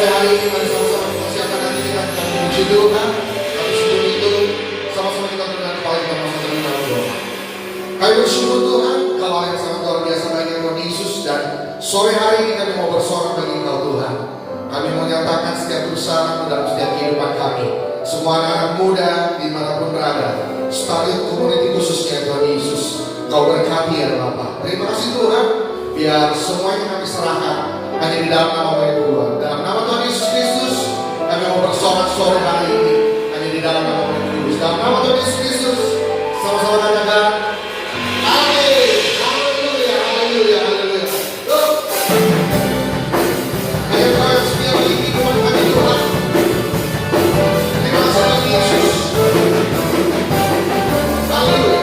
sore hari ini mari sama-sama kita siapkan hati kita memuji Tuhan. Tapi sebelum itu sama-sama kita berikan kepala kita masuk dalam doa. Kami bersyukur Tuhan kalau yang sangat luar biasa baiknya Tuhan Yesus, dan sore hari ini kami mau bersorak bagi Engkau Tuhan. Kami mau nyatakan setiap usaha dalam setiap kehidupan kami. Semua anak muda dimanapun berada, Starlight Community khususnya Tuhan Yesus, Kau berkati ya Bapa. Terima kasih Tuhan, biar semuanya kami serahkan hanya di dalam nama Tuhan. Dalam nama Tuhan Yesus Kristus, kami mau bersorak sore hari ini hanya di dalam nama Tuhan Yesus. Dalam nama Tuhan Yesus Kristus, sama-sama katakan amin. Haleluya, haleluya, haleluya. Ayo Tuhan, setiap kehidupan kami Tuhan. Terima kasih Tuhan Yesus. Haleluya.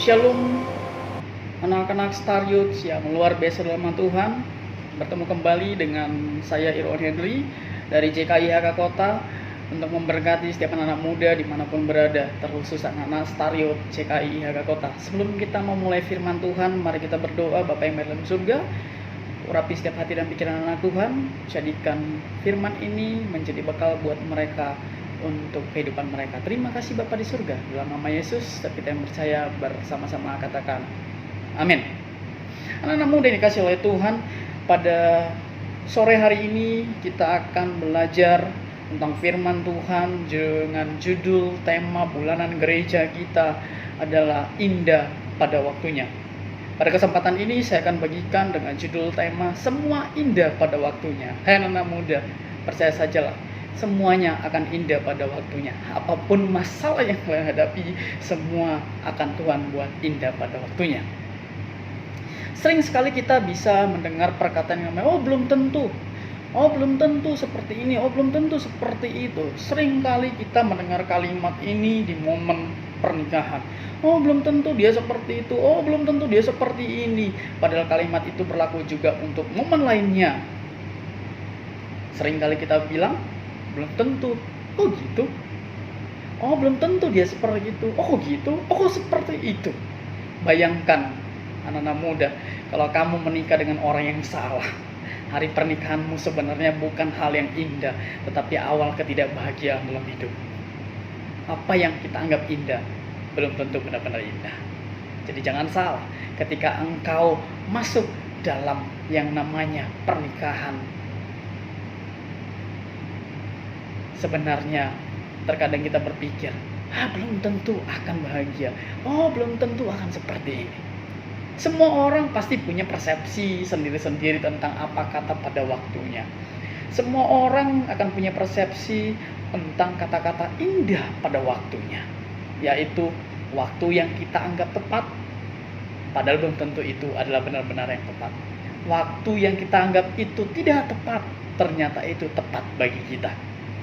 Shalom, anak-anak Star Youth yang luar biasa dalam Tuhan. Bertemu kembali dengan saya Irwan Henry dari JKIHK Kota untuk memberkati setiap anak-anak muda dimanapun berada, terkhusus anak-anak Star Youth JKIHK Kota. Sebelum kita memulai firman Tuhan, mari kita berdoa. Bapa yang ada dalam surga, urapi setiap hati dan pikiran anak Tuhan, jadikan firman ini menjadi bekal buat mereka untuk kehidupan mereka. Terima kasih Bapa di surga, dalam nama Yesus setiap kita yang percaya bersama-sama katakan amin. Anak-anak muda yang dikasih oleh Tuhan, pada sore hari ini kita akan belajar tentang firman Tuhan dengan judul tema bulanan gereja kita adalah indah pada waktunya. Pada kesempatan ini saya akan bagikan dengan judul tema semua indah pada waktunya. Hai anak-anak muda, percaya sajalah, semuanya akan indah pada waktunya. Apapun masalah yang kalian hadapi, semua akan Tuhan buat indah pada waktunya. Sering sekali kita bisa mendengar perkataan yang namanya, belum tentu seperti ini, belum tentu seperti itu. Sering kali kita mendengar kalimat ini di momen pernikahan. Belum tentu dia seperti itu, belum tentu dia seperti ini. Padahal kalimat itu berlaku juga untuk momen lainnya. Sering kali kita bilang, belum tentu, gitu. Belum tentu dia seperti itu, gitu, seperti itu. Bayangkan anak-anak muda, kalau kamu menikah dengan orang yang salah, hari pernikahanmu sebenarnya bukan hal yang indah, tetapi awal ketidakbahagiaan dalam hidup. Apa yang kita anggap indah, belum tentu benar-benar indah. Jadi jangan salah, ketika engkau masuk dalam yang namanya pernikahan, sebenarnya terkadang kita berpikir, belum tentu akan bahagia, belum tentu akan seperti ini. Semua orang pasti punya persepsi sendiri-sendiri tentang apa kata pada waktunya. Semua orang akan punya persepsi tentang kata-kata indah pada waktunya, yaitu waktu yang kita anggap tepat, padahal belum tentu itu adalah benar-benar yang tepat. Waktu yang kita anggap itu tidak tepat, ternyata itu tepat bagi kita.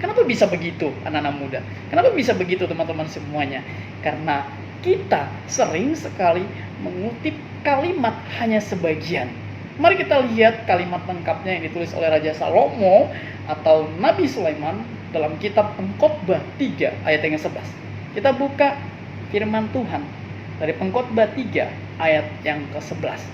Kenapa bisa begitu anak-anak muda? Kenapa bisa begitu teman-teman semuanya? Karena kita sering sekali mengutip kalimat hanya sebagian. Mari kita lihat kalimat lengkapnya yang ditulis oleh Raja Salomo atau Nabi Sulaiman dalam kitab Pengkhotbah 3 ayat yang ke-11. Kita buka firman Tuhan dari Pengkhotbah 3 ayat yang ke-11.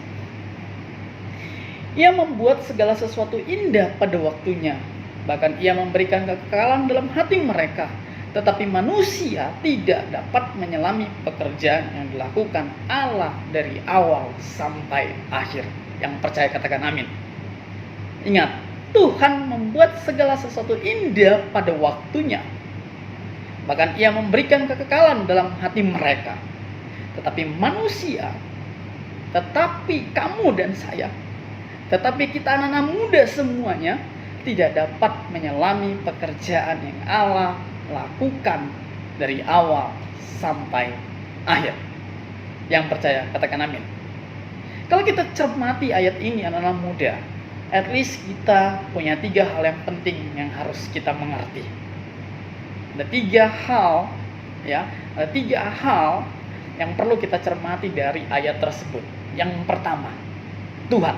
Ia membuat segala sesuatu indah pada waktunya, bahkan ia memberikan kekekalan dalam hati mereka. Tetapi manusia tidak dapat menyelami pekerjaan yang dilakukan Allah dari awal sampai akhir. Yang percaya katakan amin. Ingat, Tuhan membuat segala sesuatu indah pada waktunya. Bahkan ia memberikan kekekalan dalam hati mereka. Tetapi manusia, tetapi kamu dan saya, tetapi kita anak-anak muda semuanya, tidak dapat menyelami pekerjaan yang Allah lakukan dari awal sampai akhir. Yang percaya katakan amin. Kalau kita cermati ayat ini anak-anak muda, at least kita punya 3 hal yang penting yang harus kita mengerti. Ada 3 hal, ada 3 hal yang perlu kita cermati dari ayat tersebut. Yang pertama, Tuhan,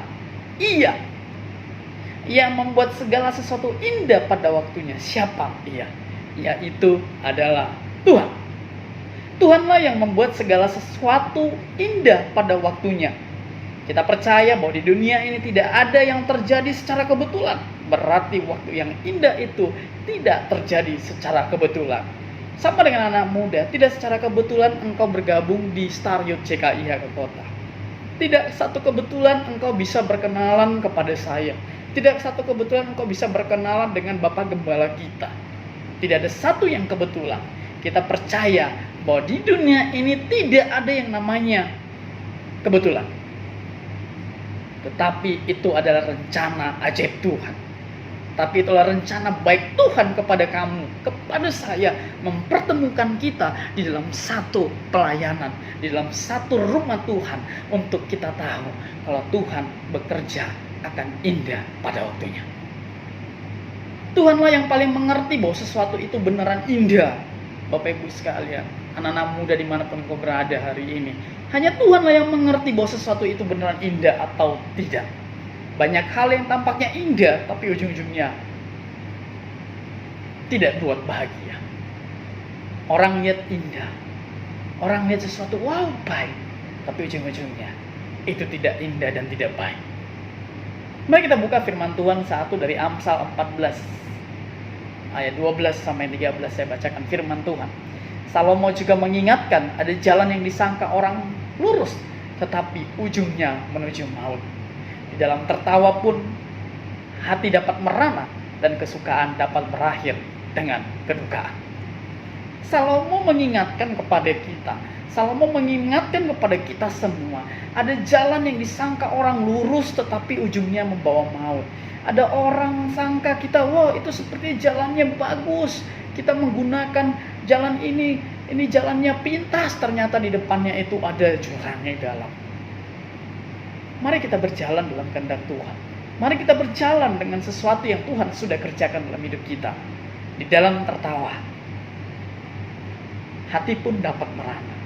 Ia membuat segala sesuatu indah pada waktunya. Siapa Ia? Yaitu adalah Tuhan. Tuhanlah yang membuat segala sesuatu indah pada waktunya. Kita percaya bahwa di dunia ini tidak ada yang terjadi secara kebetulan. Berarti waktu yang indah itu tidak terjadi secara kebetulan. Sama dengan anak muda, tidak secara kebetulan engkau bergabung di Star Youth JKIHK Kota. Tidak satu kebetulan engkau bisa berkenalan kepada saya. Tidak satu kebetulan engkau bisa berkenalan dengan Bapak Gembala kita. Tidak ada satu yang kebetulan. Kita percaya bahwa di dunia ini tidak ada yang namanya kebetulan. Tetapi itu adalah rencana ajaib Tuhan. Tapi itulah rencana baik Tuhan kepada kamu, kepada saya, mempertemukan kita di dalam satu pelayanan, di dalam satu rumah Tuhan, untuk kita tahu kalau Tuhan bekerja akan indah pada waktunya. Tuhanlah yang paling mengerti bahwa sesuatu itu beneran indah. Bapak Ibu sekalian, anak-anak muda dimanapun kau berada hari ini, Hanya Tuhanlah yang mengerti bahwa sesuatu itu beneran indah atau tidak. Banyak hal yang tampaknya indah, tapi ujung-ujungnya tidak buat bahagia. Orang lihat indah, orang lihat sesuatu, wow baik, tapi ujung-ujungnya itu tidak indah dan tidak baik. Mari kita buka firman Tuhan satu dari Amsal 14 ayat 12 sampai 13. Saya bacakan firman Tuhan. Salomo juga mengingatkan, ada jalan yang disangka orang lurus, tetapi ujungnya menuju maut. Di dalam tertawa pun hati dapat merana, dan kesukaan dapat berakhir dengan kedukaan. Salomo mengingatkan kepada kita, Salomo mengingatkan kepada kita semua, ada jalan yang disangka orang lurus tetapi ujungnya membawa maut. Ada orang sangka kita, wah itu seperti jalannya bagus, kita menggunakan jalan ini jalannya pintas, ternyata di depannya itu ada jurangnya dalam. Mari kita berjalan dalam kehendak Tuhan. Mari kita berjalan dengan sesuatu yang Tuhan sudah kerjakan dalam hidup kita. Di dalam tertawa, hati pun dapat merana.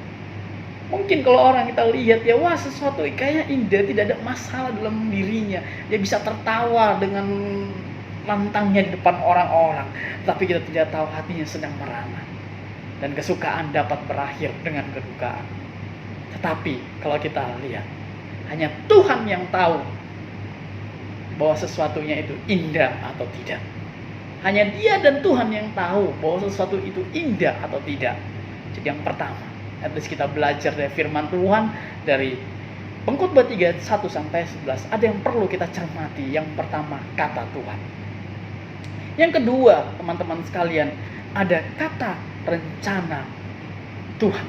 Mungkin kalau orang kita lihat, ya wah sesuatu kayaknya indah, tidak ada masalah dalam dirinya. Dia bisa tertawa dengan lantangnya di depan orang-orang. Tapi kita tidak tahu hatinya sedang merana. Dan kesukaan dapat berakhir dengan kedukaan. Tetapi kalau kita lihat, hanya Tuhan yang tahu bahwa sesuatunya itu indah atau tidak. Hanya Dia dan Tuhan yang tahu bahwa sesuatu itu indah atau tidak. Jadi yang pertama, at least kita belajar dari firman Tuhan dari Pengkhotbah 3, 1 sampai 11. Ada yang perlu kita cermati. Yang pertama, kata Tuhan. Yang kedua, teman-teman sekalian, ada kata rencana Tuhan.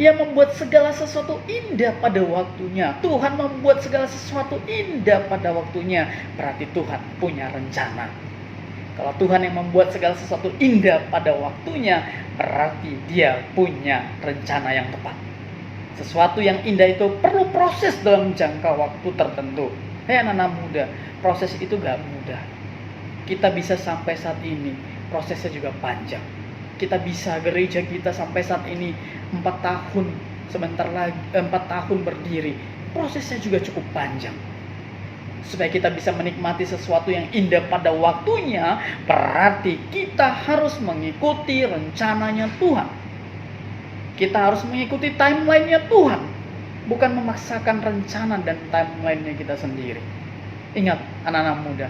Ia membuat segala sesuatu indah pada waktunya. Tuhan membuat segala sesuatu indah pada waktunya. Berarti Tuhan punya rencana. Kalau Tuhan yang membuat segala sesuatu indah pada waktunya, berarti Dia punya rencana yang tepat. Sesuatu yang indah itu perlu proses dalam jangka waktu tertentu. Hei anak-anak muda, proses itu gak mudah. Kita bisa sampai saat ini, prosesnya juga panjang. Kita bisa gereja kita sampai saat ini 4 tahun, sebentar lagi 4 tahun berdiri. Prosesnya juga cukup panjang. Supaya kita bisa menikmati sesuatu yang indah pada waktunya, berarti kita harus mengikuti rencananya Tuhan. Kita harus mengikuti timeline-nya Tuhan, bukan memaksakan rencana dan timeline-nya kita sendiri. Ingat anak-anak muda,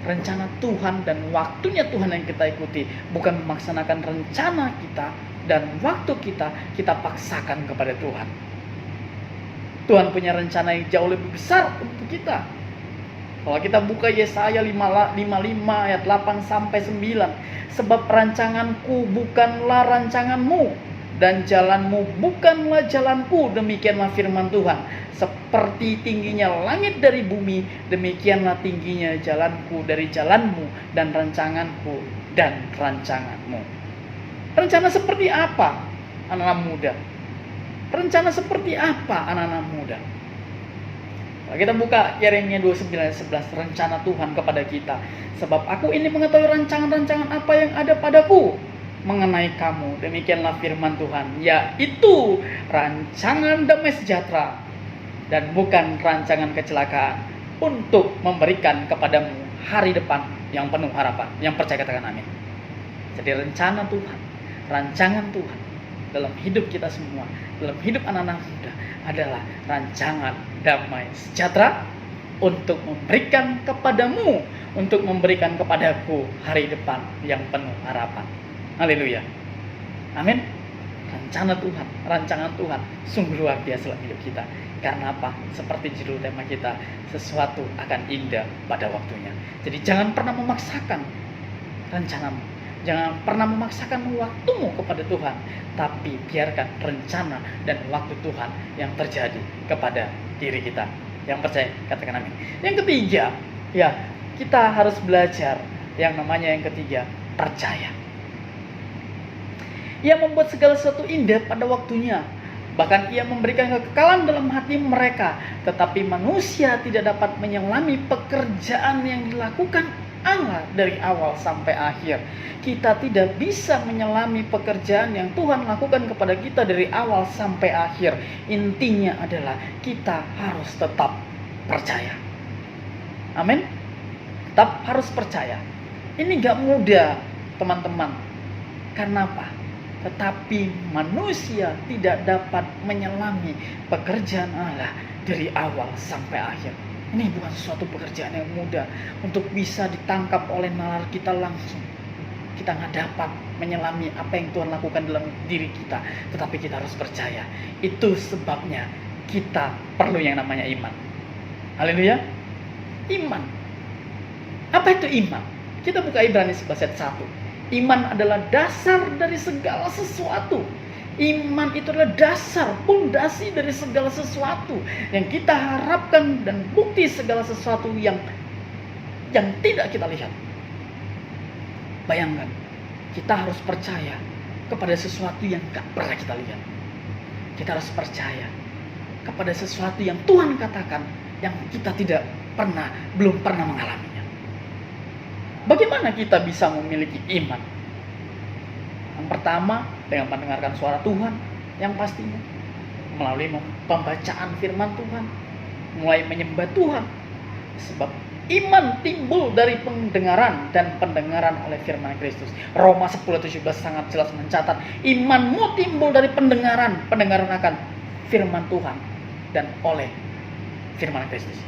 rencana Tuhan dan waktunya Tuhan yang kita ikuti, bukan memaksanakan rencana kita dan waktu kita paksakan kepada Tuhan. Tuhan punya rencana yang jauh lebih besar untuk kita. Kalau kita buka Yesaya 55 ayat 8 sampai 9, sebab rancanganku bukanlah rancanganmu, dan jalanmu bukanlah jalanku, demikianlah firman Tuhan. Seperti tingginya langit dari bumi, demikianlah tingginya jalanku dari jalanmu, dan rancanganku dan rancanganmu. Rencana seperti apa, anak-anak muda? Rencana seperti apa, anak-anak muda? Kita buka Yeremia 29:11, rencana Tuhan kepada kita. Sebab aku ini mengetahui rancangan-rancangan apa yang ada padaku mengenai kamu, demikianlah firman Tuhan, yaitu rancangan damai sejahtera dan bukan rancangan kecelakaan, untuk memberikan kepadamu hari depan yang penuh harapan. Yang percaya katakan amin. Jadi rencana Tuhan, rancangan Tuhan dalam hidup kita semua, dalam hidup anak-anak muda, adalah rancangan damai sejahtera untuk memberikan kepadamu, untuk memberikan kepadaku hari depan yang penuh harapan. Haleluya. Amin. Rencana Tuhan, rancangan Tuhan sungguh luar biasa dalam hidup kita. Karena apa? Seperti judul tema kita, sesuatu akan indah pada waktunya. Jadi jangan pernah memaksakan rencanamu. Jangan pernah memaksakan waktumu kepada Tuhan, tapi biarkan rencana dan waktu Tuhan yang terjadi kepada diri kita. Yang percaya katakan amin. Yang ketiga, ya, kita harus belajar yang namanya yang ketiga, percaya. Ia membuat segala sesuatu indah pada waktunya. Bahkan ia memberikan kekekalan dalam hati mereka. Tetapi manusia tidak dapat menyelami pekerjaan yang dilakukan Allah dari awal sampai akhir. Kita tidak bisa menyelami pekerjaan yang Tuhan lakukan kepada kita dari awal sampai akhir. Intinya adalah kita harus tetap percaya. Amin. Tetap harus percaya. Ini gak mudah, teman-teman. Karena apa? Tetapi manusia tidak dapat menyelami pekerjaan Allah dari awal sampai akhir. Ini bukan suatu pekerjaan yang mudah untuk bisa ditangkap oleh nalar kita langsung. Kita nggak dapat menyelami apa yang Tuhan lakukan dalam diri kita, tetapi kita harus percaya. Itu sebabnya kita perlu yang namanya iman. Haleluya. Iman. Apa itu iman? Kita buka Ibrani 11 ayat 1. Iman adalah dasar dari segala sesuatu. Iman itu adalah dasar, pondasi dari segala sesuatu yang kita harapkan dan bukti segala sesuatu yang tidak kita lihat. Bayangkan, kita harus percaya kepada sesuatu yang gak pernah kita lihat. Kita harus percaya kepada sesuatu yang Tuhan katakan yang kita belum pernah mengalaminya. Bagaimana kita bisa memiliki iman? Yang pertama, dengan mendengarkan suara Tuhan yang pastinya, melalui pembacaan firman Tuhan, mulai menyembah Tuhan. Sebab iman timbul dari pendengaran dan pendengaran oleh firman Kristus. Roma 10:17 sangat jelas mencatat, imanmu timbul dari pendengaran akan firman Tuhan dan oleh firman Kristus.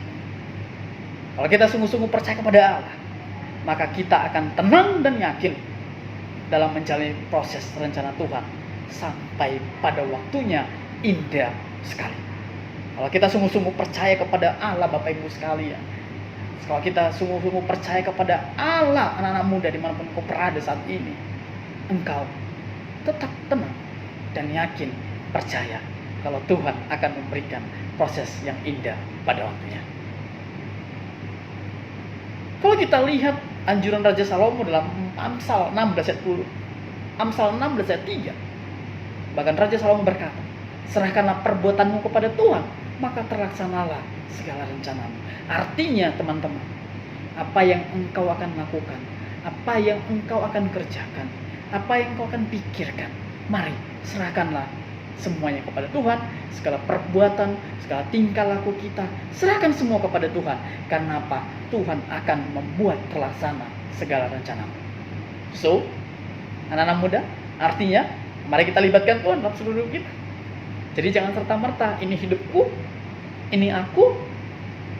Kalau kita sungguh-sungguh percaya kepada Allah, maka kita akan tenang dan yakin dalam menjalani proses rencana Tuhan sampai pada waktunya indah sekali. Kalau kita sungguh-sungguh percaya kepada Allah, Bapak Ibu sekalian, kalau kita sungguh-sungguh percaya kepada Allah, anak-anak muda dimanapun engkau berada saat ini, engkau tetap tenang dan yakin, percaya kalau Tuhan akan memberikan proses yang indah pada waktunya. Kalau kita lihat anjuran Raja Salomo dalam Amsal 16 ayat 10, Amsal 16 ayat 3, bahkan Raja Salomo berkata, serahkanlah perbuatanmu kepada Tuhan, maka terlaksanalah segala rencanamu. Artinya teman-teman, apa yang engkau akan lakukan, apa yang engkau akan kerjakan, apa yang engkau akan pikirkan, mari serahkanlah semuanya kepada Tuhan. Segala perbuatan, segala tingkah laku kita, serahkan semua kepada Tuhan. Karena apa? Tuhan akan membuat terlaksana segala rencanamu. So, anak-anak muda, artinya mari kita libatkan Tuhan dalam seluruh hidup kita. Jadi jangan serta-merta, ini hidupku, ini aku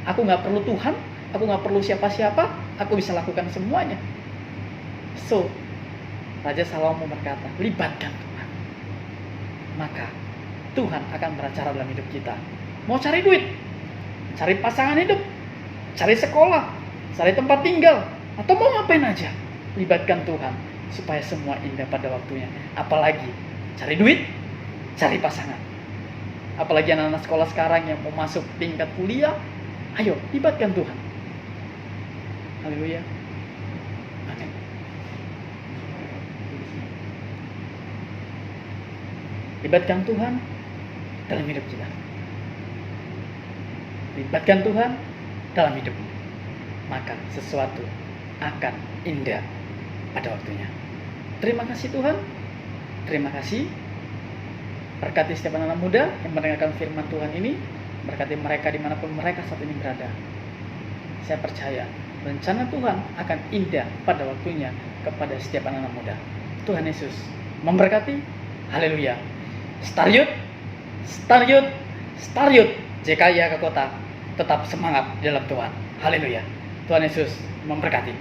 gak perlu Tuhan, aku gak perlu siapa-siapa, aku bisa lakukan semuanya. So, Raja Salomo berkata, libatkan Tuhan, maka Tuhan akan beracara dalam hidup kita. Mau cari duit, cari pasangan hidup, cari sekolah, cari tempat tinggal, atau mau ngapain aja, libatkan Tuhan supaya semua indah pada waktunya. Apalagi cari duit, cari pasangan. Apalagi anak-anak sekolah sekarang yang mau masuk tingkat kuliah, ayo libatkan Tuhan. Haleluya. Amin. Libatkan Tuhan dalam hidup kita. Libatkan Tuhan dalam hidupmu, maka sesuatu akan indah pada waktunya. Terima kasih Tuhan. Terima kasih. Berkati setiap anak muda yang mendengarkan firman Tuhan ini. Berkati mereka dimanapun mereka saat ini berada. Saya percaya rencana Tuhan akan indah pada waktunya kepada setiap anak muda. Tuhan Yesus memberkati. Haleluya. Start youth JKI HK Kota, tetap semangat di dalam Tuhan. Haleluya. Tuhan Yesus memberkati.